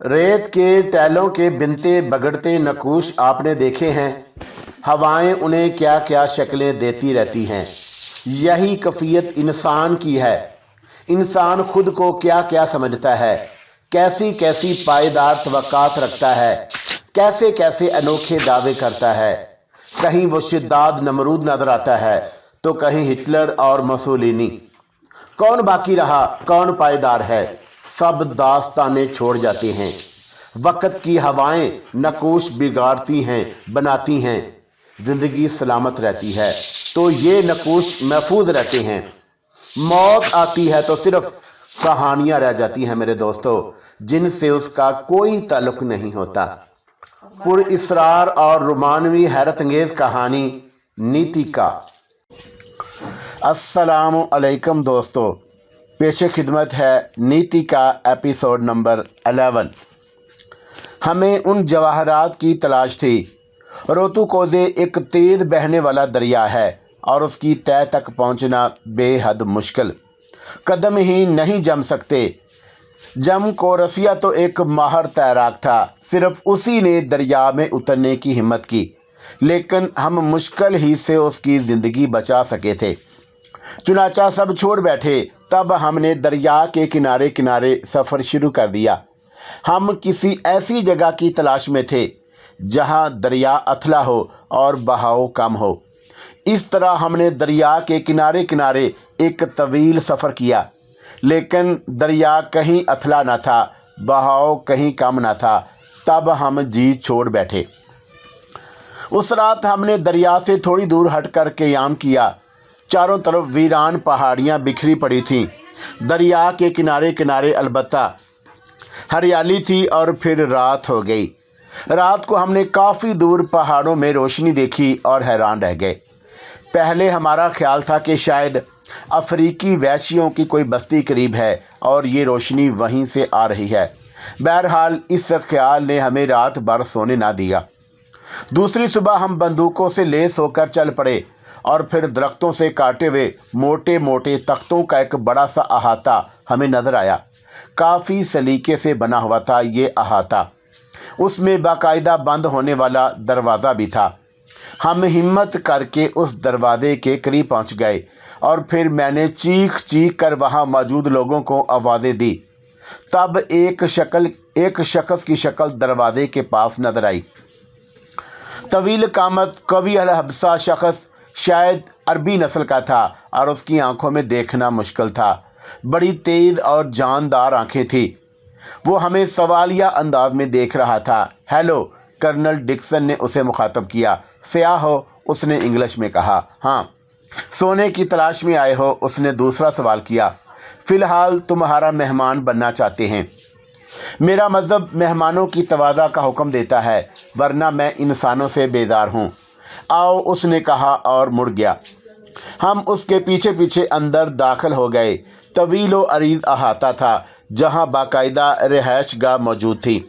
रेत के टैलों के बिनते बगड़ते नकूश आपने देखे हैं। हवाएं उन्हें क्या क्या शक्लें देती रहती हैं। यही कैफियत इंसान की है। इंसान खुद को क्या क्या समझता है, कैसी कैसी पायदार तवक्कात रखता है, कैसे कैसे अनोखे दावे करता है। कहीं वो शिद्दाद नमरूद नजर आता है तो कहीं हिटलर और मुसोलिनी। कौन बाकी रहा, कौन पायदार है? सब दास्ताने छोड़ जाते हैं। वक़्त की हवाएं नकूश बिगाड़ती हैं, बनाती हैं। ज़िंदगी सलामत रहती है तो ये नकूश महफूज रहते हैं। मौत आती है तो सिर्फ कहानियां रह जाती हैं मेरे दोस्तों, जिनसे उसका कोई ताल्लुक नहीं होता। पुरइसरार और रोमानवी हैरत अंगेज कहानी नीति का। अस्सलामु अलैकुम दोस्तों, पेशे खिदमत है नीति का एपिसोड नंबर 11। हमें उन जवाहरात की तलाश थी। रोतू कोदे एक तेज बहने वाला दरिया है और उसकी तह तक पहुंचना बेहद मुश्किल। कदम ही नहीं जम सकते। जम को रसिया तो एक माहर तैराक था, सिर्फ उसी ने दरिया में उतरने की हिम्मत की, लेकिन हम मुश्किल ही से उसकी ज़िंदगी बचा सके थे। चुनाचा सब छोड़ बैठे, तब हमने दरिया के किनारे किनारे सफ़र शुरू कर दिया। हम किसी ऐसी जगह की तलाश में थे जहां दरिया अथला हो और बहाव कम हो। इस तरह हमने दरिया के किनारे किनारे एक तवील सफ़र किया, लेकिन दरिया कहीं अथला न था, बहाव कहीं कम न था। तब हम जी छोड़ बैठे। उस रात हमने दरिया से थोड़ी दूर हटकर क़याम किया। चारों तरफ वीरान पहाड़ियाँ बिखरी पड़ी थीं। दरिया के किनारे किनारे अलबत्ता हरियाली थी। और फिर रात हो गई। रात को हमने काफ़ी दूर पहाड़ों में रोशनी देखी और हैरान रह गए। पहले हमारा ख्याल था कि शायद अफ्रीकी वैश्यों की कोई बस्ती करीब है और ये रोशनी वहीं से आ रही है। बहरहाल इस ख्याल ने हमें रात भर सोने ना दिया। दूसरी सुबह हम बंदूकों से लेस होकर चल पड़े और फिर दरख्तों से काटे हुए मोटे मोटे तख्तों का एक बड़ा सा अहाता हमें नजर आया। काफ़ी सलीके से बना हुआ था ये अहाता। उसमें बाकायदा बंद होने वाला दरवाज़ा भी था। हम हिम्मत करके उस दरवाजे के करीब पहुंच गए और फिर मैंने चीख चीख कर वहां मौजूद लोगों को आवाज़ें दी। तब एक शख्स की शक्ल दरवाजे के पास नजर आई। तवील कामत कवी अल हब्सा शख्स, शायद अरबी नस्ल का था और उसकी आंखों में देखना मुश्किल था। बड़ी तेज और जानदार आंखें थी। वो हमें सवालिया अंदाज में देख रहा था। हेलो, कर्नल डिक्सन ने उसे मुखातब किया। स्याह हो, उसने इंग्लिश में कहा। हाँ। सोने की तलाश में आए हो, उसने दूसरा सवाल किया। फिलहाल तुम्हारा मेहमान बनना चाहते हैं। मेरा मज़हब मेहमानों की तवाज़ा का हुक्म देता है, वरना मैं इंसानों से बेजार हूँ। आओ, उसने कहा और मुड़ गया। हम उसके पीछे पीछे अंदर दाखिल हो गए। तवीलो अरीज अहाता था जहाँ बाकायदा रिहाइश गाह मौजूद थी।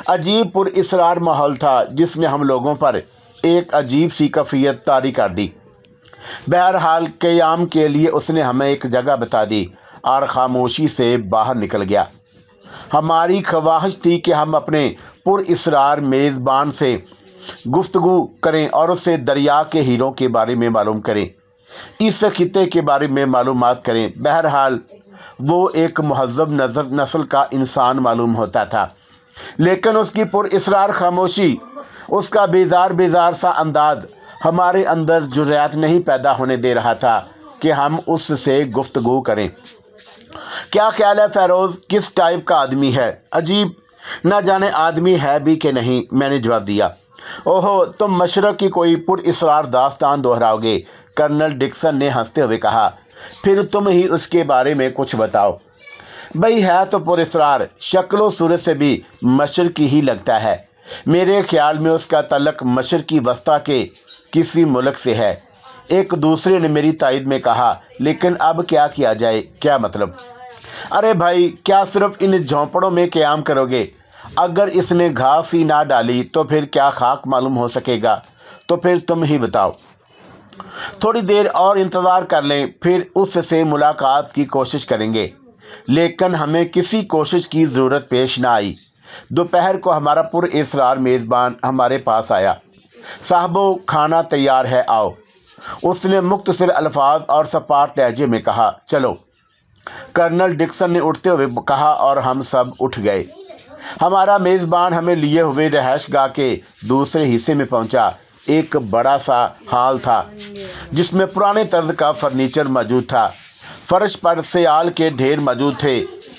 अजीब पुरइसरार माहौल था जिसने हम लोगों पर एक अजीब सी कैफियत तारी कर दी। बहरहाल क़याम के लिए उसने हमें एक जगह बता दी और खामोशी से बाहर निकल गया। हमारी ख्वाहिश थी कि हम अपने पुरइसरार मेज़बान से गुफ्तगू करें और उससे दरिया के हीरों के बारे में मालूम करें, इस खित्ते के बारे में मालूमात करें। बहरहाल वो एक महज़्ज़ब नस्ल का इंसान मालूम होता था, लेकिन उसकी पुरइसरार खामोशी, उसका बेजार बेजार सा अंदाज हमारे अंदर जुर्रत नहीं पैदा होने दे रहा था कि हम उससे गुफ्तगू करें। क्या ख्याल है फ़ैरोज़, किस टाइप का आदमी है? अजीब, न जाने आदमी है भी कि नहीं, मैंने जवाब दिया। ओहो, तुम मशरक़ की कोई पुरइसरार दास्तान दोहराओगे, कर्नल डिक्सन ने हंसते हुए कहा। फिर तुम ही उसके बारे में कुछ बताओ। भाई, है तो पुरइसरार, शक्ल सूरत से भी मशरक़ी ही लगता है। मेरे ख्याल में उसका तल्लक मशरक़ी वस्ता के किसी मुल्क से है। एक दूसरे ने मेरी तायद में कहा। लेकिन अब क्या किया जाए? क्या मतलब? अरे भाई, क्या सिर्फ इन झोंपड़ों में क़याम करोगे? अगर इसने घास ही ना डाली तो फिर क्या खाक मालूम हो सकेगा? तो फिर तुम ही बताओ। थोड़ी देर और इंतज़ार कर लें, फिर उससे मुलाकात की कोशिश करेंगे। लेकिन हमें किसी कोशिश की ज़रूरत पेश ना आई। दोपहर को हमारा पुरअसरार मेज़बान हमारे पास आया। साहबो, खाना तैयार है, आओ। उसने मुख्तसर अल्फाज और सपाट लहजे में कहा, चलो। कर्नल डिक्सन ने उठते हुए कहा और हम सब उठ गए। हमारा मेज़बान हमें लिए हुए रहायशगाह के दूसरे हिस्से में पहुंचा। एक बड़ा सा हॉल था जिसमें पुराने तर्ज का फर्नीचर मौजूद था। फर्श पर सियाल के ढेर मौजूद थे।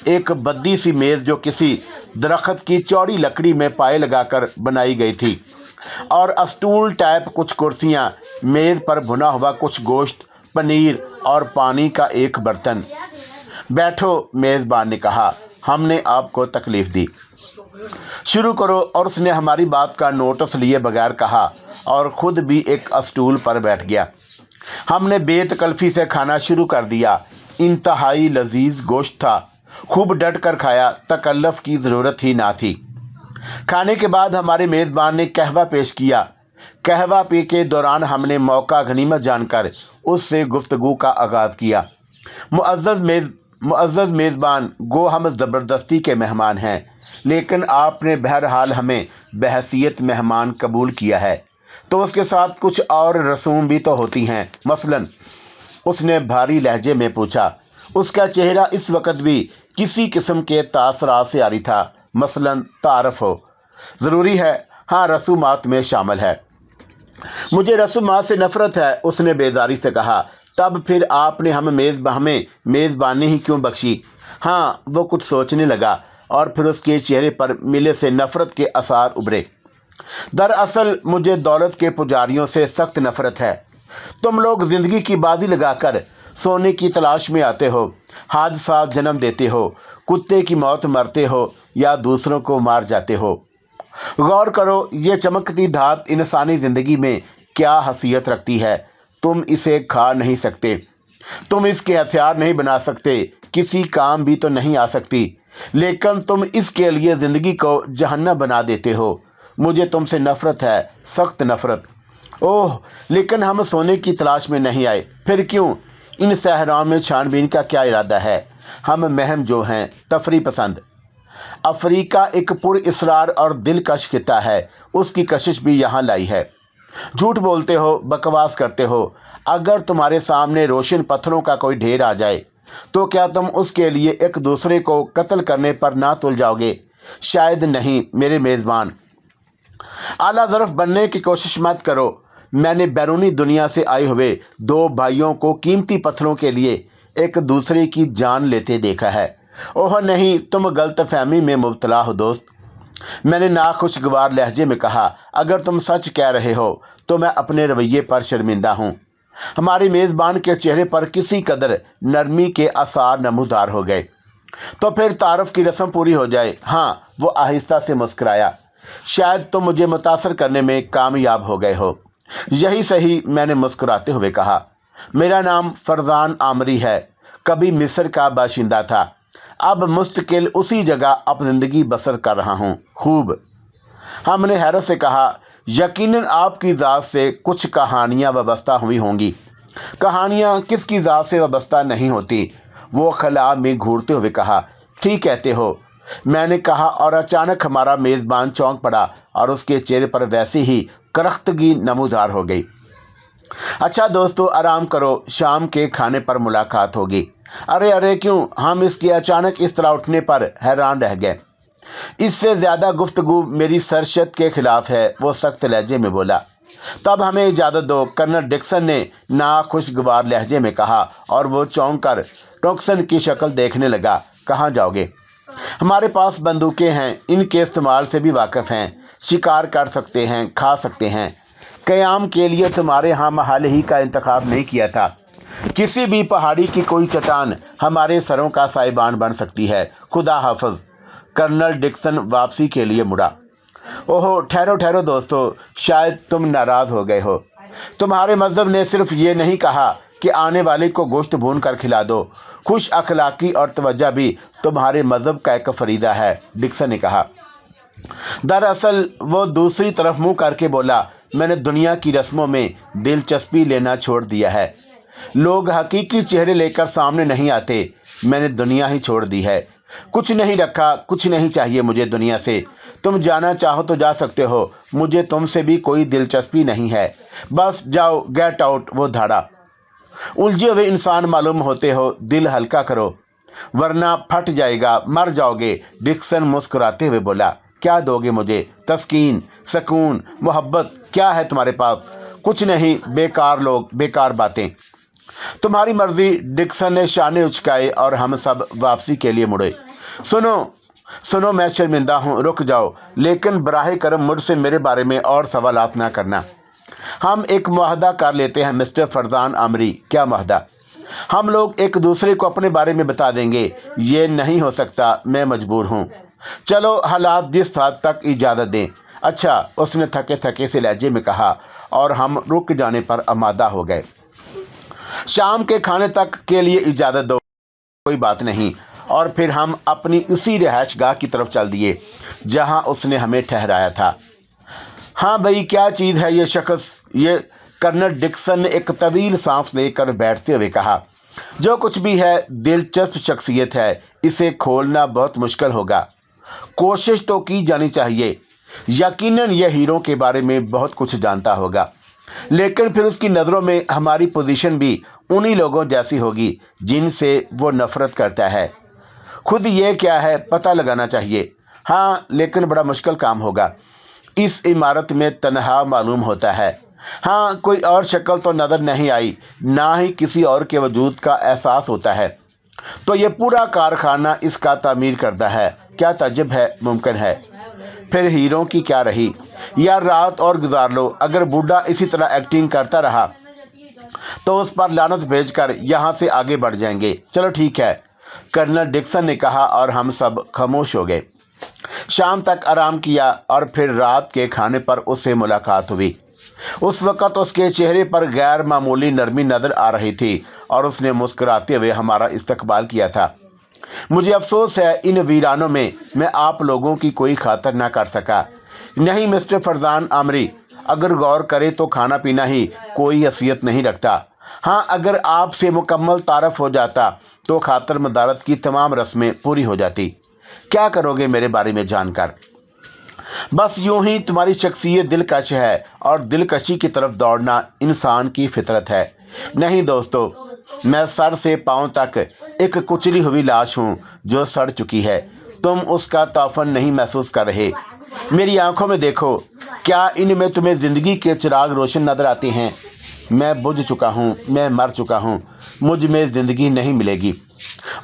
एक बद्दी सी मेज़ जो किसी दरख्त की चौड़ी लकड़ी में पाए लगाकर बनाई गई थी, और स्टूल टाइप कुछ कुर्सियां, मेज़ पर भुना हुआ कुछ गोश्त, पनीर और पानी का एक बर्तन। बैठो, मेज़बान ने कहा, हमने आपको तकलीफ दी, शुरू करो। और उसने हमारी बात का नोटिस लिए बगैर कहा और खुद भी एक स्टूल पर बैठ गया। हमने बेतकल्फी से खाना शुरू कर दिया। इंतहाई लजीज गोश्त था, खूब डट कर खाया, तकल्लुफ की ज़रूरत ही ना थी। खाने के बाद हमारे मेज़बान ने कहवा पेश किया। कहवा पी के दौरान हमने मौका गनीमत जानकर उससे गुफ्तगू का आगाज़ किया। मुअज़्ज़ज़ मेज़बान, गो हम ज़बरदस्ती के मेहमान हैं, लेकिन आपने बहरहाल हमें बहैसियत मेहमान कबूल किया है, तो उसके साथ कुछ और रसूम भी तो होती हैं। मसलन, उसने भारी लहजे में पूछा। उसका चेहरा इस वक्त भी किसी किस्म के तासरात से आरी था। मसलन, तारफ़ हो ज़रूरी है? हाँ, रसूमात में शामिल है। मुझे रसूमात से नफ़रत है, उसने बेजारी से कहा। तब फिर आपने हमें मेज़बानी ही क्यों बख्शी? हाँ, वो कुछ सोचने लगा और फिर उसके चेहरे पर मिले से नफ़रत के आसार उभरे। दरअसल मुझे दौलत के पुजारियों से सख्त नफ़रत है। तुम लोग ज़िंदगी की बाजी लगाकर सोने की तलाश में आते हो, हादसात जन्म देते हो, कुत्ते की मौत मरते हो या दूसरों को मार जाते हो। गौर करो, ये चमकती धात इंसानी ज़िंदगी में क्या हैसियत रखती है। तुम इसे खा नहीं सकते, तुम इसके हथियार नहीं बना सकते, किसी काम भी तो नहीं आ सकती, लेकिन तुम इसके लिए ज़िंदगी को जहन्नम बना देते हो। मुझे तुमसे नफ़रत है, सख्त नफ़रत। ओह, लेकिन हम सोने की तलाश में नहीं आए। फिर क्यों? इन सहराओं में छानबीन का क्या इरादा है? हम महम जो हैं, तफरी पसंद। अफ्रीका एक पुरअसरार और दिलकश खिता है, उसकी कशिश भी यहाँ लाई है। झूठ बोलते हो, बकवास करते हो। अगर तुम्हारे सामने रोशन पत्थरों का कोई ढेर आ जाए तो क्या तुम उसके लिए एक दूसरे को कत्ल करने पर ना तुल जाओगे? शायद नहीं मेरे मेज़बान। आला ज़रफ़ बनने की कोशिश मत करो। मैंने बैरूनी दुनिया से आए हुए दो भाइयों को कीमती पत्थरों के लिए एक दूसरे की जान लेते देखा है। ओह नहीं, तुम गलतफहमी में मुब्तला हो दोस्त, मैंने नाखुशगवार लहजे में कहा। अगर तुम सच कह रहे हो तो मैं अपने रवैये पर शर्मिंदा हूँ। हमारे मेज़बान के चेहरे पर किसी कदर नरमी के आसार नमूदार हो गए। तो फिर तारफ़ की रस्म पूरी हो जाए। हाँ, वो आहिस्ता से मुस्कुराया। शायद तुम मुझे मुतासर करने में कामयाब हो गए हो। यही सही, मैंने मुस्कुराते हुए कहा। मेरा नाम फरजान आमरी है, कभी मिस्र का बाशिंदा था, अब मुस्तकिल उसी जगह अब ज़िंदगी बसर कर रहा हूँ। खूब, हमने हैरत से कहा। यकीनन आपकी ज़ात से कुछ कहानियाँ वाबस्ता हुई होंगी। कहानियाँ किसकी ज़ात से वाबस्ता नहीं होती? वो ख़ला में घूरते हुए कहा। ठीक कहते हो, मैंने कहा, और अचानक हमारा मेज़बान चौंक पड़ा और उसके चेहरे पर वैसे ही करख्तगी नमूदार हो गई। अच्छा दोस्तों, आराम करो, शाम के खाने पर मुलाकात होगी। अरे अरे क्यों? हम इसके अचानक इस तरह उठने पर हैरान रह गए। इससे ज़्यादा गुफ्तगू मेरी सरशत के खिलाफ है, वो सख्त लहजे में बोला। तब हमें इजाज़त दो, कर्नल डिक्सन ने नाखुशगवार लहजे में कहा, और वो चौंक कर टॉक्सन की शक्ल देखने लगा। कहाँ जाओगे? हमारे पास बंदूकें हैं, इनके इस्तेमाल से भी वाकिफ़ हैं, शिकार कर सकते हैं, खा सकते हैं। क़याम के लिए तुम्हारे यहाँ महल ही का इंतखाब नहीं किया था। किसी भी पहाड़ी की कोई चट्टान हमारे सरों का साइबान बन सकती है। खुदा हाफ़िज़। कर्नल डिक्सन वापसी के लिए मुड़ा। ओहो, ठहरो ठहरो दोस्तों, शायद तुम नाराज़ हो गए हो। तुम्हारे मज़हब ने सिर्फ ये नहीं कहा कि आने वाले को गोश्त भून कर खिला दो, खुश अखलाकी और तवज्जो भी तुम्हारे मज़हब का एक फरीदा है, डिक्सन ने कहा। दरअसल वो दूसरी तरफ मुंह करके बोला, मैंने दुनिया की रस्मों में दिलचस्पी लेना छोड़ दिया है। लोग हकीकी चेहरे लेकर सामने नहीं आते, मैंने दुनिया ही छोड़ दी है। कुछ नहीं रखा, कुछ नहीं चाहिए मुझे दुनिया से। तुम जाना चाहो तो जा सकते हो, मुझे तुमसे भी कोई दिलचस्पी नहीं है। बस जाओ, गेट आउट। वो धाड़ा। उलझे हुए इंसान मालूम होते हो, दिल हल्का करो वरना फट जाएगा, मर जाओगे। डिक्सन मुस्कुराते हुए बोला, क्या दोगे मुझे? तस्कीन, सुकून, मोहब्बत, क्या है तुम्हारे पास? कुछ नहीं, बेकार लोग, बेकार बातें। तुम्हारी मर्जी। डिक्सन ने शाने उचकाए और हम सब वापसी के लिए मुड़े। सुनो सुनो, मैं शर्मिंदा हूं, रुक जाओ, लेकिन बराहे करम मुझसे मेरे बारे में और सवालात ना करना। हम एक मुआहदा कर लेते हैं मिस्टर फरजान आमरी। क्या मुआहदा? हम लोग एक दूसरे को अपने बारे में बता देंगे। ये नहीं हो सकता, मैं मजबूर हूँ। चलो, हालात जिस हद तक इजाज़त दें। अच्छा, उसने थके थके से लहजे में कहा और हम रुक जाने पर आमादा हो गए। शाम के खाने तक के लिए इजाज़त दो, कोई बात नहीं। और फिर हम अपनी उसी रिहाइश गाह की तरफ चल दिए जहां उसने हमें ठहराया था। हाँ भाई, क्या चीज़ है ये शख्स? ये कर्नल डिक्सन ने एक तवील सांस लेकर बैठते हुए कहा। जो कुछ भी है, दिलचस्प शख्सियत है, इसे खोलना बहुत मुश्किल होगा। कोशिश तो की जानी चाहिए। यकीनन यह हीरो के बारे में बहुत कुछ जानता होगा, लेकिन फिर उसकी नज़रों में हमारी पोजीशन भी उन्हीं लोगों जैसी होगी जिनसे वो नफरत करता है। खुद ये क्या है पता लगाना चाहिए। हाँ, लेकिन बड़ा मुश्किल काम होगा। इस इमारत में तन्हा मालूम होता है। हाँ, कोई और शक्ल तो नज़र नहीं आई, ना ही किसी और के वजूद का एहसास होता है। तो ये पूरा कारखाना इसका तामीर करता है। क्या ताज्जुब है, मुमकिन है। फिर हीरो की क्या रही? यार, रात और गुजार लो। अगर बूढ़ा इसी तरह एक्टिंग करता रहा तो उस पर लानत भेजकर यहाँ से आगे बढ़ जाएंगे। चलो ठीक है, कर्नल डिक्सन ने कहा और हम सब खामोश हो गए। शाम तक आराम किया और फिर रात के खाने पर उससे मुलाकात हुई। उस वक़्त उसके चेहरे पर गैर मामूली नरमी नज़र आ रही थी और उसने मुस्कुराते हुए हमारा इस्तकबाल किया था। मुझे अफसोस है, इन वीरानों में मैं आप लोगों की कोई खातर ना कर सका। नहीं मिस्टर फरजान आमरी, अगर गौर करे तो खाना पीना ही कोई हैसियत नहीं रखता। हाँ, अगर आपसे मुकम्मल तारफ़ हो जाता तो खातर मदारत की तमाम रस्में पूरी हो जाती। क्या करोगे मेरे बारे में जानकर? बस यूं ही तुम्हारी शख्सियत दिलकश है और दिलकशी की तरफ दौड़ना इंसान की फितरत है। नहीं दोस्तों, मैं सर से पांव तक एक कुचली हुई लाश हूं जो सड़ चुकी है। तुम उसका ताफन नहीं महसूस कर रहे। मेरी आंखों में देखो, क्या इनमें तुम्हें जिंदगी के चिराग रोशन नजर आते हैं? मैं बुझ चुका हूँ, मैं मर चुका हूँ, मुझ में जिंदगी नहीं मिलेगी।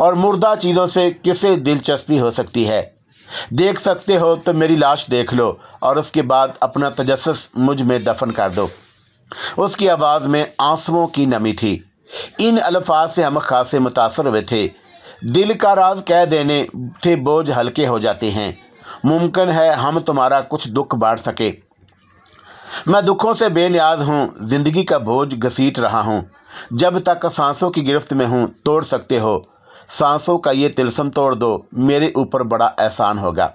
और मुर्दा चीज़ों से किसे दिलचस्पी हो सकती है? देख सकते हो तो मेरी लाश देख लो और उसके बाद अपना तजस्सुस मुझ में दफन कर दो। उसकी आवाज़ में आंसुओं की नमी थी। इन अल्फाज से हम खासे मुतासर हुए थे। दिल का राज कह देने थे बोझ हल्के हो जाते हैं। मुमकिन है हम तुम्हारा कुछ दुख बांट सके। मैं दुखों से बेनियाज हूँ, जिंदगी का बोझ घसीट रहा हूँ। जब तक सांसों की गिरफ्त में हूँ, तोड़ सकते हो। सांसों का ये तिलस्म तोड़ दो, मेरे ऊपर बड़ा एहसान होगा।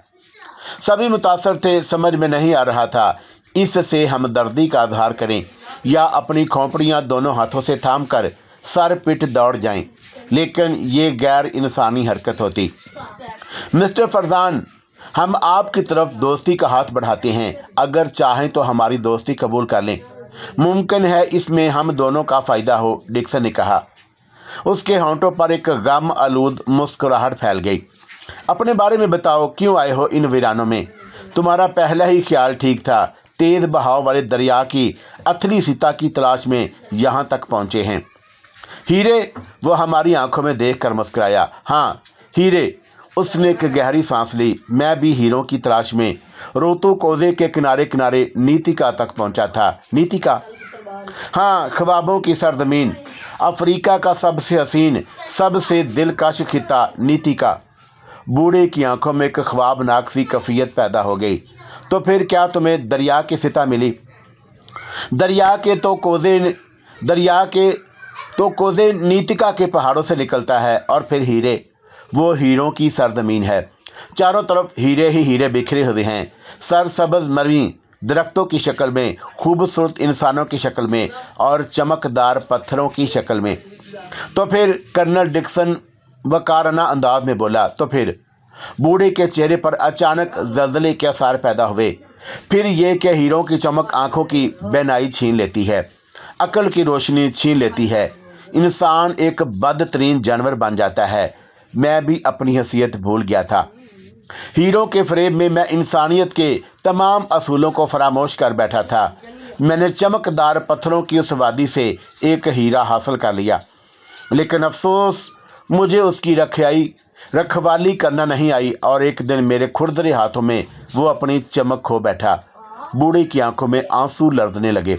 सभी मुतासर थे, समझ में नहीं आ रहा था इससे हमदर्दी का इजहार करें या अपनी खोपड़ियाँ दोनों हाथों से थाम कर सर पिट दौड़ जाएं, लेकिन ये गैर इंसानी हरकत होती। मिस्टर फरजान, हम आपकी तरफ दोस्ती का हाथ बढ़ाते हैं। अगर चाहें तो हमारी दोस्ती कबूल कर लें। मुमकिन है इसमें हम दोनों का फ़ायदा हो, डिक्सन ने कहा। उसके होंठों पर एक गम आलूद मुस्कुराहट फैल गई। अपने बारे में बताओ, क्यों आए हो इन वीरानों में? तुम्हारा पहला ही ख्याल ठीक था। तेज बहाव वाले दरिया की अथली सीता की तलाश में यहाँ तक पहुँचे हैं। हीरे? वो हमारी आंखों में देखकर मुस्कुराया। हाँ, हीरे। उसने एक गहरी सांस ली। मैं भी हीरों की तलाश में रोतू कोजे के किनारे किनारे नीतिका तक पहुंचा था। नीतिका? हाँ, ख्वाबों की सरजमीन, अफ्रीका का सबसे हसीन, सबसे दिलकश खिता नीतिका। बूढ़े की आंखों में एक ख्वाबनाक सी कैफियत पैदा हो गई। तो फिर क्या तुम्हें दरिया की सिता मिली? दरिया के तो कोजे नीतिका के पहाड़ों से निकलता है। और फिर हीरे, वो हीरों की सरजमीन है। चारों तरफ हीरे ही हीरे बिखरे हुए हैं, सरसब्ज मरी दरख्तों की शक्ल में, खूबसूरत इंसानों की शक्ल में और चमकदार पत्थरों की शक्ल में। तो फिर कर्नल डिक्सन, वकाराना अंदाज में बोला। तो फिर बूढ़े के चेहरे पर अचानक जल्जले के आसार पैदा हुए। फिर ये कि हीरों की चमक आंखों की बेनाई छीन लेती है, अकल की रोशनी छीन लेती है, इंसान एक बदतरीन जानवर बन जाता है। मैं भी अपनी हैसियत भूल गया था। हीरो के फरेब में मैं इंसानियत के तमाम असूलों को फरामोश कर बैठा था। मैंने चमकदार पत्थरों की उस वादी से एक हीरा हासिल कर लिया, लेकिन अफसोस मुझे उसकी रखवाली करना नहीं आई और एक दिन मेरे खुरदरे हाथों में वो अपनी चमक खो बैठा। बूढ़े की आंखों में आंसू लरदने लगे।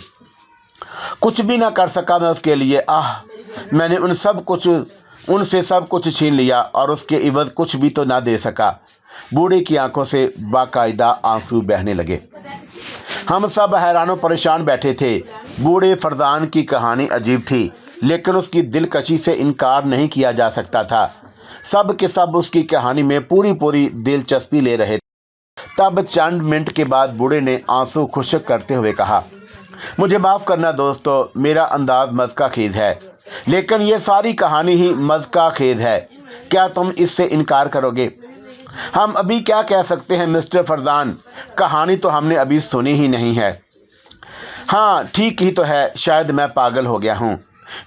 कुछ भी ना कर सका मैं उसके लिए। मैंने उनसे सब कुछ छीन लिया और उसके इवज कुछ भी तो ना दे सका। बूढ़े की आंखों से बाकायदा आंसू बहने लगे। हम सब हैरानों परेशान बैठे थे। बूढ़े फरदान की कहानी अजीब थी, लेकिन उसकी दिलकशी से इनकार नहीं किया जा सकता था। सब के सब उसकी कहानी में पूरी दिलचस्पी ले रहे थे। तब चंद मिनट के बाद बूढ़े ने आंसू खुश्क करते हुए कहा, मुझे माफ करना दोस्तों, मेरा अंदाज मज़का खेज है, लेकिन यह सारी कहानी ही मज़का खेज है। क्या तुम इससे इनकार करोगे? हम अभी क्या कह सकते हैं मिस्टर फरदान, कहानी तो हमने अभी सुनी ही नहीं है। हाँ ठीक ही तो है, शायद मैं पागल हो गया हूँ।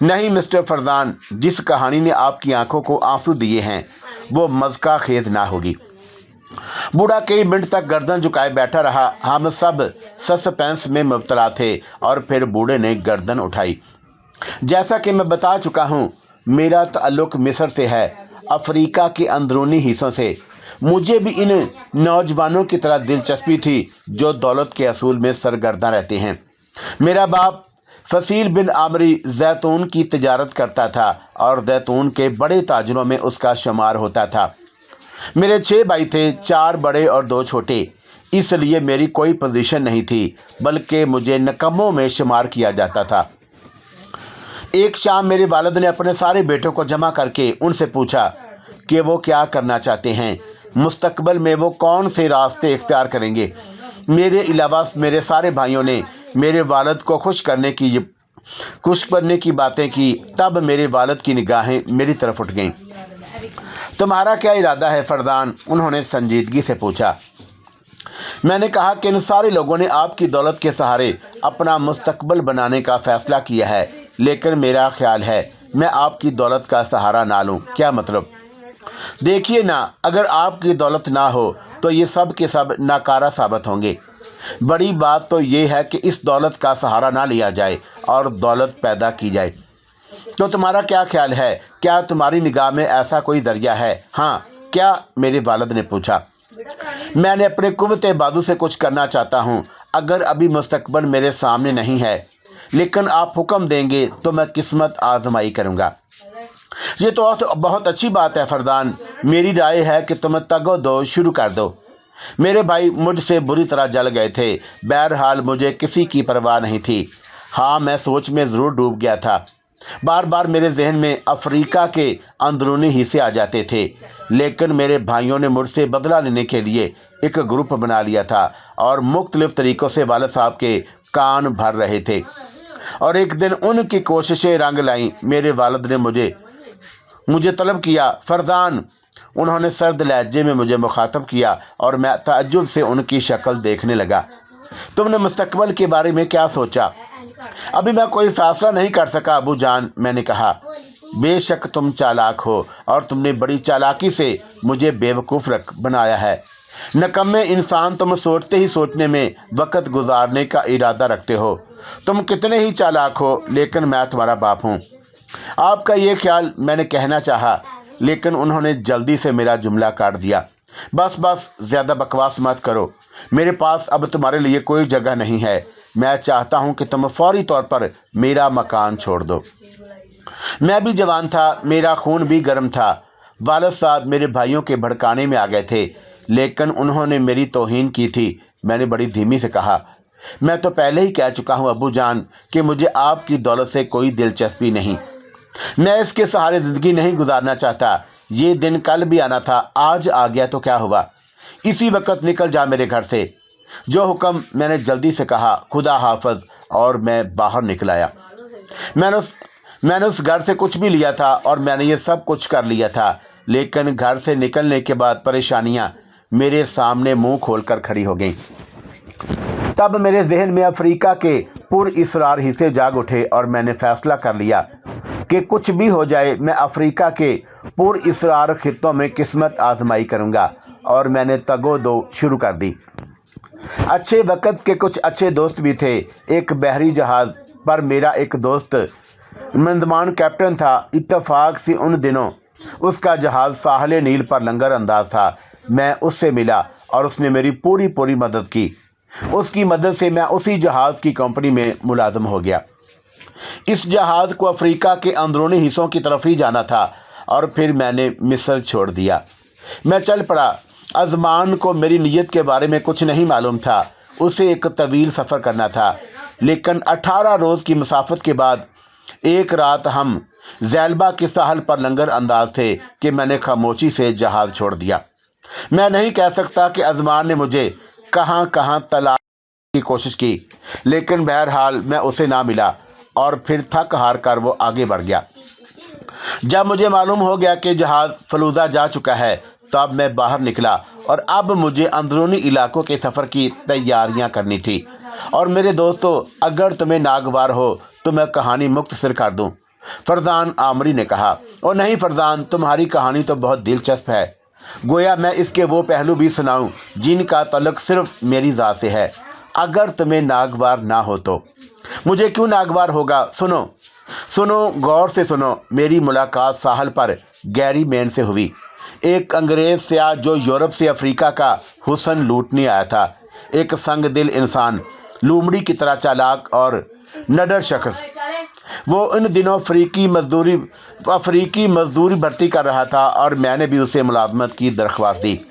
नहीं मिस्टर फरदान, जिस कहानी ने आपकी आंखों को आंसू दिए हैं वो मज़का खेज ना होगी। बूढ़ा कई मिनट तक गर्दन झुकाए बैठा रहा। हम सब सस्पेंस में मुब्तला थे और फिर बूढ़े ने गर्दन उठाई। जैसा कि मैं बता चुका हूँ, मेरा ताल्लुक मिस्र से है, अफ्रीका के अंदरूनी हिस्सों से। मुझे भी इन नौजवानों की तरह दिलचस्पी थी जो दौलत के असूल में सरगर्दा रहते हैं। मेरा बाप फसील बिन आमरी जैतून की तिजारत करता था और जैतून के बड़े ताजरों में उसका शुमार होता था। मेरे 6 भाई थे, 4 बड़े और 2 छोटे, इसलिए मेरी कोई पोजीशन नहीं थी, बल्कि मुझे नकम्मों में शुमार किया जाता था। एक शाम मेरे वालिद ने अपने सारे बेटों को जमा करके उनसे पूछा कि वो क्या करना चाहते हैं, मुस्तकबिल में वो कौन से रास्ते इख्तियार करेंगे। मेरे अलावा मेरे सारे भाइयों ने मेरे वालिद को खुश करने की बातें की। तब मेरे वालिद की निगाहें मेरी तरफ उठ गईं। तुम्हारा क्या इरादा है फरदान? उन्होंने संजीदगी से पूछा। मैंने कहा कि इन सारे लोगों ने आपकी दौलत के सहारे अपना मुस्तकबिल बनाने का फैसला किया है, लेकिन मेरा ख्याल है मैं आपकी दौलत का सहारा ना लूं। क्या मतलब? देखिए ना, अगर आपकी दौलत ना हो तो ये सब के सब नाकारा साबित होंगे। बड़ी बात तो ये है कि इस दौलत का सहारा ना लिया जाए और दौलत पैदा की जाए। तो तुम्हारा क्या ख्याल है? क्या तुम्हारी निगाह में ऐसा कोई जरिया है? हाँ क्या? मेरे वालिद ने पूछा। मैंने अपने कुव्वते बाजू से कुछ करना चाहता हूँ। अगर अभी मुस्तकबिल मेरे सामने नहीं है, लेकिन आप हुक्म देंगे तो मैं किस्मत आजमाई करूँगा। ये तो बहुत अच्छी बात है फरदान। मेरी राय है कि तुम तगो दो शुरू कर दो। मेरे भाई मुझसे बुरी तरह जल गए थे। बहरहाल मुझे किसी की परवाह नहीं थी। हाँ, मैं सोच में ज़रूर डूब गया था। बार बार मेरे जहन में अफ्रीका के अंदरूनी हिस्से आ जाते थे, लेकिन मेरे भाइयों ने मुझसे बदला लेने के लिए एक ग्रुप बना लिया था और मुख्तलिफ तरीक़ों से वालिद साहब के कान भर रहे थे। और एक दिन उनकी कोशिशें रंग लाईं। मेरे वालिद ने मुझे तलब किया। फरदान, उन्होंने सर्द लहजे में मुझे मुखातब किया और मैं ताज्जुब से उनकी शक्ल देखने लगा। तुमने मुस्तकबिल के बारे में क्या सोचा? अभी मैं कोई फैसला नहीं कर सका अबू जान, मैंने कहा। बेशक तुम चालाक हो और तुमने बड़ी चालाकी से मुझे बेवकूफ़ बनाया है। नकम्मे इंसान, तुम सोचते ही सोचने में वक्त गुजारने का इरादा रखते हो। तुम कितने ही चालाक हो, लेकिन मैं तुम्हारा बाप हूँ। आपका ये ख्याल मैंने कहना चाहा, लेकिन उन्होंने जल्दी से मेरा जुमला काट दिया। बस ज़्यादा बकवास मत करो। मेरे पास अब तुम्हारे लिए कोई जगह नहीं है। मैं चाहता हूं कि तुम फौरी तौर पर मेरा मकान छोड़ दो। मैं भी जवान था, मेरा खून भी गर्म था। वालिद साहब मेरे भाइयों के भड़काने में आ गए थे, लेकिन उन्होंने मेरी तौहीन की थी। मैंने बड़ी धीमी से कहा, मैं तो पहले ही कह चुका हूं अबू जान कि मुझे आपकी दौलत से कोई दिलचस्पी नहीं। मैं इसके सहारे ज़िंदगी नहीं गुजारना चाहता। ये दिन कल भी आना था, आज आ गया तो क्या हुआ? इसी वक्त निकल जा मेरे घर से। जो हुक्म, मैंने जल्दी से कहा। खुदा हाफिज, और मैं बाहर निकल आया। मैंने उस घर से कुछ भी लिया था और मैंने ये सब कुछ कर लिया था। लेकिन घर से निकलने के बाद परेशानियां मेरे सामने मुंह खोलकर खड़ी हो गईं। तब मेरे जहन में अफ्रीका के पुरइसरार हिस्से जाग उठे और मैंने फैसला कर लिया कि कुछ भी हो जाए मैं अफ्रीका के पुरइसरार खित्तों में किस्मत आजमाई करूंगा। और मैंने तगो-दो शुरू कर दी। अच्छे वक्त के कुछ अच्छे दोस्त भी थे। एक बहरी जहाज पर मेरा एक दोस्त मंदमान कैप्टन था। इत्तेफाक से उन दिनों उसका जहाज साहिल नील पर लंगर अंदाज था। मैं उससे मिला और उसने मेरी पूरी मदद की। उसकी मदद से मैं उसी जहाज की कंपनी में मुलाजिम हो गया। इस जहाज को अफ्रीका के अंदरूनी हिस्सों की तरफ ही जाना था और फिर मैंने मिस्र छोड़ दिया। मैं चल पड़ा। अजमान को मेरी नीयत के बारे में कुछ नहीं मालूम था। उसे एक तवील सफ़र करना था, लेकिन 18 रोज़ की मुसाफत के बाद एक रात हम ज़ैल्बा के साहल पर लंगर अंदाज थे कि मैंने खामोशी से जहाज़ छोड़ दिया। मैं नहीं कह सकता कि अजमान ने मुझे कहाँ कहाँ तलाश की कोशिश की, लेकिन बहरहाल मैं उसे ना मिला और फिर थक हार कर वो आगे बढ़ गया। जब मुझे मालूम हो गया कि जहाज़ फलूदा जा चुका है, तब मैं बाहर निकला और अब मुझे अंदरूनी इलाकों के सफ़र की तैयारियां करनी थी। और मेरे दोस्तों, अगर तुम्हें नागवार हो तो मैं कहानी मुख्तसर कर दूं। फरजान आमरी ने कहा। और नहीं फरजान, तुम्हारी कहानी तो बहुत दिलचस्प है। गोया मैं इसके वो पहलू भी सुनाऊं जिनका तल्लुक सिर्फ मेरी ज़ात से है। अगर तुम्हें नागवार ना हो तो। मुझे क्यों नागवार होगा? सुनो, गौर से सुनो। मेरी मुलाकात साहल पर गैरी मैन से हुई, एक अंग्रेज सयाह जो यूरोप से अफ्रीका का हुस्न लूटने आया था। एक संग दिल इंसान, लूमड़ी की तरह चालाक और नडर शख्स। वो इन दिनों अफ्रीकी मजदूरी भर्ती कर रहा था और मैंने भी उसे मुलाजमत की दरख्वास्त दी।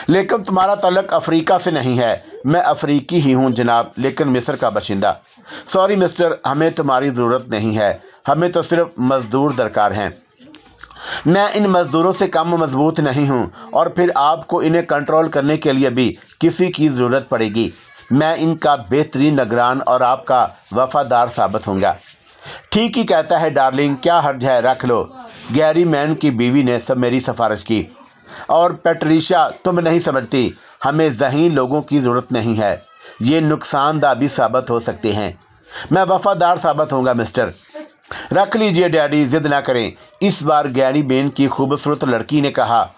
लेकिन तुम्हारा तल्लुक अफ्रीका से नहीं है। मैं अफ्रीकी ही हूँ जनाब, लेकिन मिस्र का बशिंदा। सॉरी मिस्टर, हमें तुम्हारी ज़रूरत नहीं है। हमें तो सिर्फ मजदूर दरकार हैं। मैं इन मजदूरों से कम मजबूत नहीं हूँ और फिर आपको इन्हें कंट्रोल करने के लिए भी किसी की ज़रूरत पड़ेगी। मैं इनका बेहतरीन निगरान और आपका वफादार साबित होऊंगा। ठीक ही कहता है डार्लिंग, क्या हर्ज है, रख लो। गैरी मैन की बीवी ने सब मेरी सिफारिश की। और पैट्रिशा, तुम नहीं समझती, हमें ज़हीन लोगों की ज़रूरत नहीं है। ये नुकसानदा भी साबित हो सकते हैं। मैं वफादार साबित होऊंगा मिस्टर। रख लीजिए डैडी, जिद ना करें। इस बार गैरी मैन की खूबसूरत लड़की ने कहा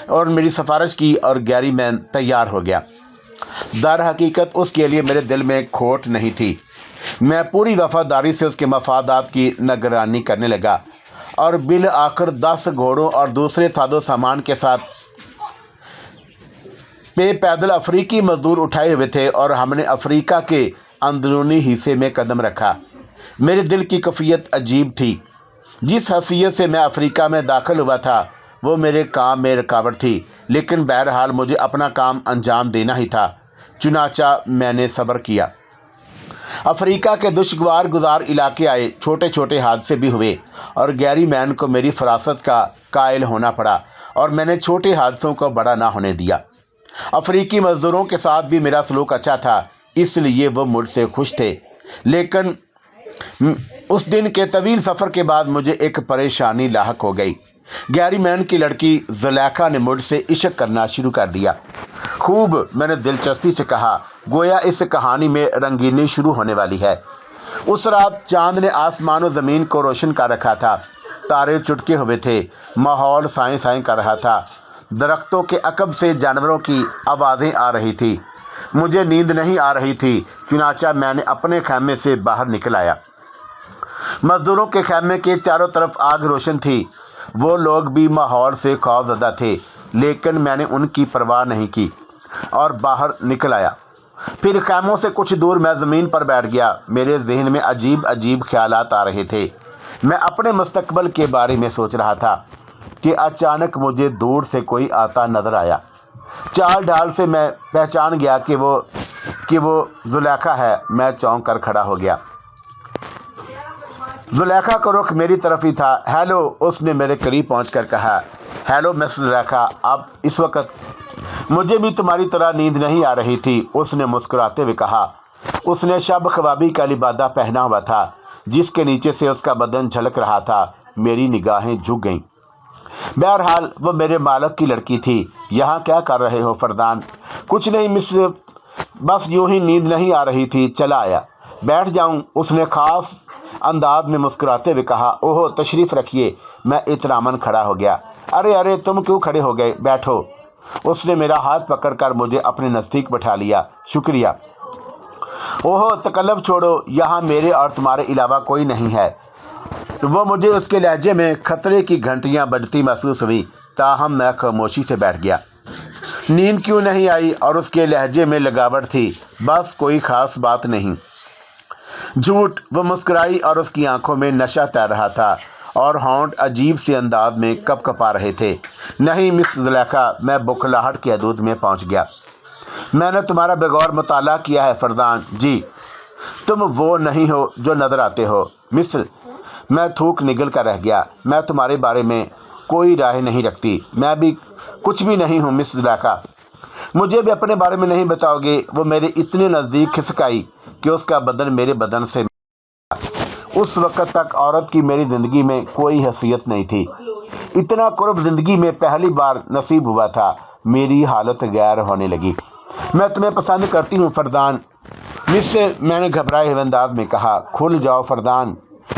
और मेरी सिफारिश की और गैरी मैन तैयार हो गया। दर हकीकत उसके लिए मेरे दिल में खोट नहीं थी। मैं पूरी वफादारी से उसके मफादात की निगरानी करने लगा और बिल आखिर 10 घोड़ों और दूसरे सादो सामान के साथ पैदल अफ्रीकी मजदूर उठाए हुए थे और हमने अफ्रीका के अंदरूनी हिस्से में कदम रखा। मेरे दिल की कैफियत अजीब थी। जिस हैसियत से मैं अफ्रीका में दाखिल हुआ था वो मेरे काम में रुकावट थी, लेकिन बहरहाल मुझे अपना काम अंजाम देना ही था। चुनाचा मैंने सब्र किया। अफ्रीका के दुश्वार गुजार इलाके आए, छोटे छोटे हादसे भी हुए और गैरी मैन को मेरी फरासत का कायल होना पड़ा और मैंने छोटे हादसों को बड़ा ना होने दिया। अफ्रीकी मजदूरों के साथ भी मेरा सलूक अच्छा था, इसलिए वो मुझसे खुश थे। लेकिन उस दिन के तवील सफ़र के बाद मुझे एक परेशानी लाहक हो गई। गैरी मैन की लड़की ज़ुलेखा ने मुझसे इश्क करना शुरू कर दिया। खूब, मैंने दिलचस्पी से कहा, गोया इस कहानी में रंगीनी शुरू होने वाली है। उस रात चांद ने आसमान और ज़मीन को रोशन कर रखा था। तारे चुटके हुए थे। माहौल साएं साएं कर रहा था। दरख्तों के अकब से जानवरों की आवाज़ें आ रही थी। मुझे नींद नहीं आ रही थी, चुनाचा मैंने अपने खैमे से बाहर निकल आया। मजदूरों के खैमे के चारों तरफ आग रोशन थी। वो लोग भी माहौल से खौफजदा थे, लेकिन मैंने उनकी परवाह नहीं की और बाहर निकल आया। फिर खैमों से कुछ दूर मैं ज़मीन पर बैठ गया। मेरे जहन में अजीब अजीब ख्यालात आ रहे थे। मैं अपने मुस्तकबिल के बारे में सोच रहा था कि अचानक मुझे दूर से कोई आता नजर आया। चाल ढाल से मैं पहचान गया कि वो ज़ुलेखा है। मैं चौंक कर खड़ा हो गया। ज़ुलेखा का रुख मेरी तरफ ही था। हेलो, उसने मेरे करीब पहुंचकर कहा। हेलो मिस ज़ुलेखा, आप इस वक्त? मुझे भी तुम्हारी तरह नींद नहीं आ रही थी, उसने मुस्कुराते हुए कहा। उसने शब ख्वाबी का लिबादा पहना हुआ था, जिसके नीचे से उसका बदन झलक रहा था। मेरी निगाहें झुक गईं। बहरहाल वो मेरे मालक की लड़की थी। यहाँ क्या कर रहे हो फरदान? कुछ नहीं मिस, बस यूं ही नींद नहीं आ रही थी, चला आया। बैठ जाऊं? उसने खास अंदाज में मुस्कुराते हुए कहा। ओहो, तशरीफ रखिए। मैं इतरामन खड़ा हो गया। अरे अरे, तुम क्यों खड़े हो गए? बैठो। उसने मेरा हाथ पकड़कर मुझे अपने नज़दीक बैठा लिया। शुक्रिया। ओहो, तकल्लुफ़ छोड़ो, यहाँ मेरे और तुम्हारे अलावा कोई नहीं है। वो मुझे उसके लहजे में खतरे की घंटियाँ बजती महसूस हुई, ताहम मैं खामोशी से बैठ गया। नींद क्यों नहीं आई? और उसके लहजे में लगावट थी। बस कोई ख़ास बात नहीं। झूठ। वो मुस्कुराई और उसकी आंखों में नशा तैर रहा था और होंठ अजीब से अंदाज में कपकपा रहे थे। नहीं मिस ज़ुलेखा, मैं बुखलाहट की हदूद में पहुंच गया। मैंने तुम्हारा बगौर मुताला किया है फरदान। जी। तुम वो नहीं हो जो नज़र आते हो मिस। मैं थूक निगल कर रह गया। मैं तुम्हारे बारे में कोई राय नहीं रखती। मैं भी कुछ भी नहीं हूँ मिस ज़ुलेखा। मुझे भी अपने बारे में नहीं बताओगे? वो मेरे इतने नज़दीक खिसकाई कि उसका बदन मेरे बदन से। उस वक़्त तक औरत की मेरी ज़िंदगी में कोई हैसियत नहीं थी। इतना कुर्ब ज़िंदगी में पहली बार नसीब हुआ था। मेरी हालत गैर होने लगी। मैं तुम्हें पसंद करती हूँ फरदान मिस, मैंने घबराए हुए अंदाज में कहा। खुल जाओ फरदान,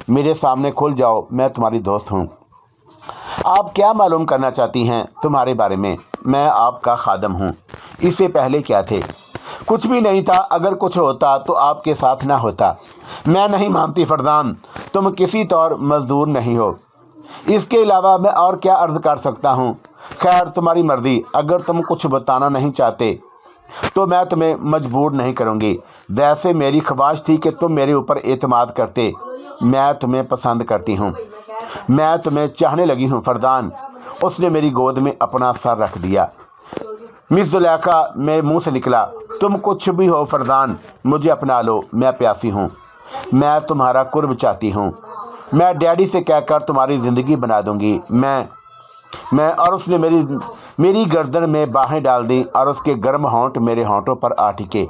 मेरे सामने खुल जाओ, मैं तुम्हारी दोस्त हूँ। आप क्या मालूम करना चाहती हैं तुम्हारे बारे में? मैं आपका खादम हूँ। इससे पहले क्या थे? कुछ भी नहीं था। अगर कुछ होता तो आपके साथ ना होता। मैं नहीं मानती फरदान, तुम किसी तौर मजदूर नहीं हो। इसके अलावा मैं और क्या अर्ज कर सकता हूँ? खैर, तुम्हारी मर्जी। अगर तुम कुछ बताना नहीं चाहते तो मैं तुम्हें मजबूर नहीं करूँगी। वैसे मेरी ख्वाहिश थी कि तुम मेरे ऊपर एतमाद करते। मैं तुम्हें पसंद करती हूँ। मैं तुम्हें चाहने लगी हूँ फरदान। उसने मेरी गोद में अपना सर रख दिया। मिस ज़ुलेखा, मेरे मुंह से निकला। तुम कुछ भी हो फरदान, मुझे अपना लो। मैं प्यासी हूँ। मैं तुम्हारा कुर्ब चाहती हूँ। मैं डैडी से कहकर तुम्हारी ज़िंदगी बना दूंगी। मैं और उसने मेरी गर्दन में बाहें डाल दी और उसके गर्म होंठ मेरे होंठों पर आ टिके।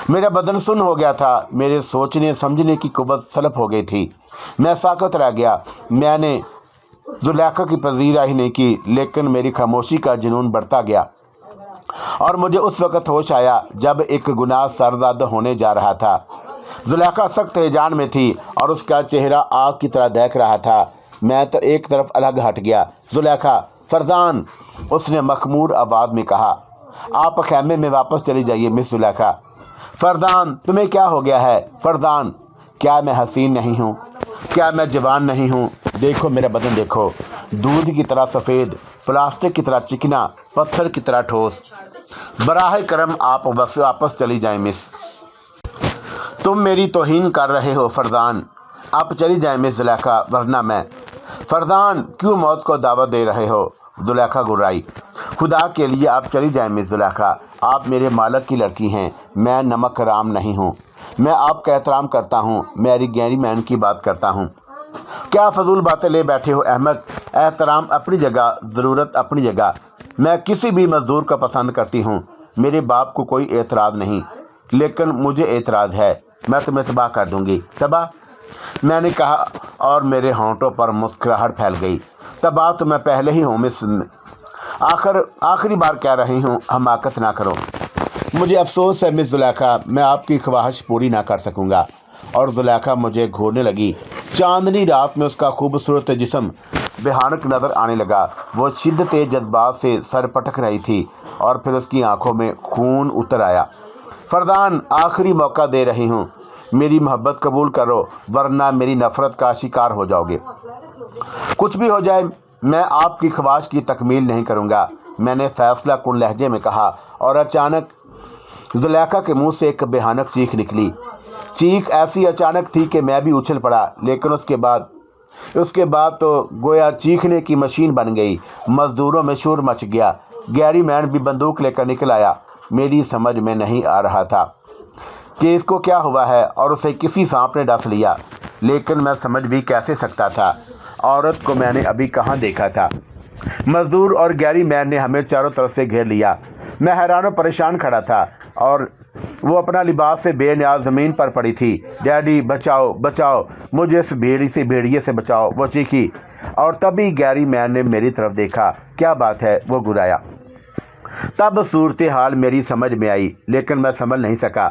मेरा बदन सुन्न हो गया था। मेरे सोचने समझने की कुव्वत सलप हो गई थी। मैं साकत रह गया। मैंने ज़ुलेखा की पजीराही नहीं की, लेकिन मेरी खामोशी का जुनून बढ़ता गया और मुझे उस वक़्त होश आया जब एक गुनाह सरज़द होने जा रहा था। ज़ुलेखा सख्त हैजान में थी और उसका चेहरा आग की तरह दहक रहा था। मैं तो एक तरफ अलग हट गया। ज़ुलेखा, फरदान, उसने मखमूर आवाज़ में कहा। आप खैमे में वापस चली जाइए मिस ज़ुलेखा। फरदान, तुम्हें क्या हो गया है? फरदान, क्या मैं हसीन नहीं हूँ? क्या मैं जवान नहीं हूँ? देखो मेरा बदन देखो, दूध की तरह सफ़ेद, प्लास्टिक की तरह चिकना, पत्थर की तरह ठोस। बराह करम आप वापस चली जाएं मिस। तुम मेरी तौहीन कर रहे हो फरदान। आप चली जाएं मिस ज़ुलेखा, वरना मैं। फरदान, क्यों मौत को दावत दे रहे हो? ज़ुलेखा गुर्राई। खुदा के लिए आप चली जाएं मिस ज़ुलेखा। आप मेरे मालक की लड़की हैं। मैं नमक राम नहीं हूँ। मैं आपका एहतराम करता हूँ। मैरी गैरी मैन की बात करता हूँ। क्या फजूल बातें ले बैठे हो अहमद। एहतराम अपनी जगह, ज़रूरत अपनी जगह। मैं किसी भी मजदूर को पसंद करती हूँ। मेरे बाप को कोई एतराज़ नहीं, लेकिन मुझे एतराज़ है। मैं तुम्हें तबाह कर दूंगी। तबाह? मैंने कहा और मेरे होंठों पर मुस्कुराहट फैल गई। तबाह तो मैं पहले ही हूँ मिस। आखिरी बार कह रही हूँ, हमाकत ना करो। मुझे अफसोस है मिस ज़ुलेखा, मैं आपकी ख्वाहिश पूरी ना कर सकूँगा। और ज़ुलेखा मुझे घूरने लगी। चांदनी रात में उसका खूबसूरत जिस्म भयानक नज़र आने लगा। वो शिद्दत जज्बात से सर पटक रही थी और फिर उसकी आंखों में खून उतर आया। फरदान, आखिरी मौका दे रही हूँ, मेरी मोहब्बत कबूल करो, वरना मेरी नफ़रत का शिकार हो जाओगे। कुछ भी हो जाए, मैं आपकी ख्वाहिश की तकमील नहीं करूँगा, मैंने फैसला कुन लहजे में कहा। और अचानक ज़ुलेखा के मुंह से एक भयानक चीख निकली। चीख ऐसी अचानक थी कि मैं भी उछल पड़ा, लेकिन उसके बाद तो गोया चीखने की मशीन बन गई। मजदूरों में शोर मच गया। गैरी मैन भी बंदूक लेकर निकल आया। मेरी समझ में नहीं आ रहा था कि इसको क्या हुआ है और उसे किसी सांप ने डस लिया, लेकिन मैं समझ भी कैसे सकता था। औरत को मैंने अभी कहाँ देखा था। मजदूर और गैरी मैन ने हमें चारों तरफ से घेर लिया। मैं हैरान और परेशान खड़ा था और वो अपना लिबास से बेनियाज ज़मीन पर पड़ी थी। डैडी, बचाओ बचाओ, मुझे इस भेड़िए से बचाओ, वो चीखी। اور تبھی گیری مین نے میری طرف دیکھا۔ کیا بات ہے، وہ گرایا۔ تب صورتحال میری سمجھ میں آئی، لیکن میں سمجھ نہیں سکا۔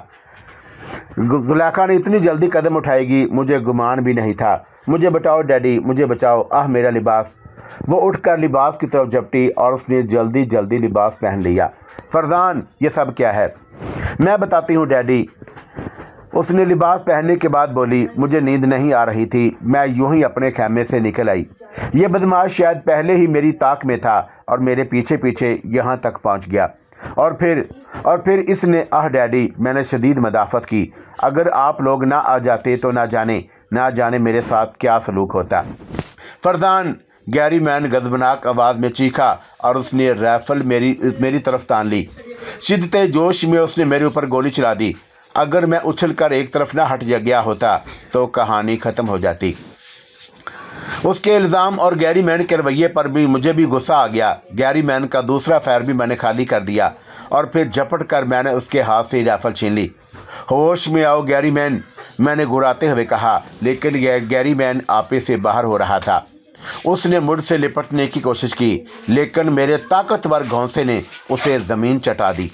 زلیخا نے اتنی جلدی قدم اٹھائے گی مجھے گمان بھی نہیں تھا۔ مجھے بچاؤ ڈیڈی، مجھے بچاؤ، میرا لباس۔ وہ اٹھ کر لباس کی طرف جھپٹی اور اس نے جلدی جلدی لباس پہن لیا۔ فرزان، یہ سب کیا ہے؟ میں بتاتی ہوں ڈیڈی۔ اس نے لباس پہننے کے بعد بولی، مجھے نیند نہیں آ رہی تھی، میں یوں ہی اپنے خیمے سے نکل آئی۔ یہ بدماش شاید پہلے ہی میری طاق میں تھا اور میرے پیچھے پیچھے یہاں تک پہنچ گیا۔ اور پھر اس نے ڈیڈی، میں نے شدید مدافعت کی، اگر آپ لوگ نہ آ جاتے تو نہ جانے میرے ساتھ کیا سلوک ہوتا۔ فرزان، گیری مین غضبناک آواز میں چیخا اور اس نے رائفل میری طرف تان لی۔ شدت جوش میں اس نے میرے اوپر گولی چلا دی۔ اگر میں اچھل کر ایک طرف نہ ہٹ گیا ہوتا تو کہانی ختم ہو جاتی۔ اس کے الزام اور گیری مین کے رویے پر بھی مجھے بھی غصہ آ گیا۔ گیری مین کا دوسرا فائر بھی میں نے خالی کر دیا اور پھر جھپٹ کر میں نے اس کے ہاتھ سے رائفل چھین لی۔ ہوش میں آؤ گیری مین، میں نے گراتے ہوئے کہا، لیکن گیری مین آپے سے باہر ہو رہا تھا۔ اس نے مجھ سے لپٹنے کی کوشش کی، لیکن میرے طاقتور گھونسے نے اسے زمین چٹا دی۔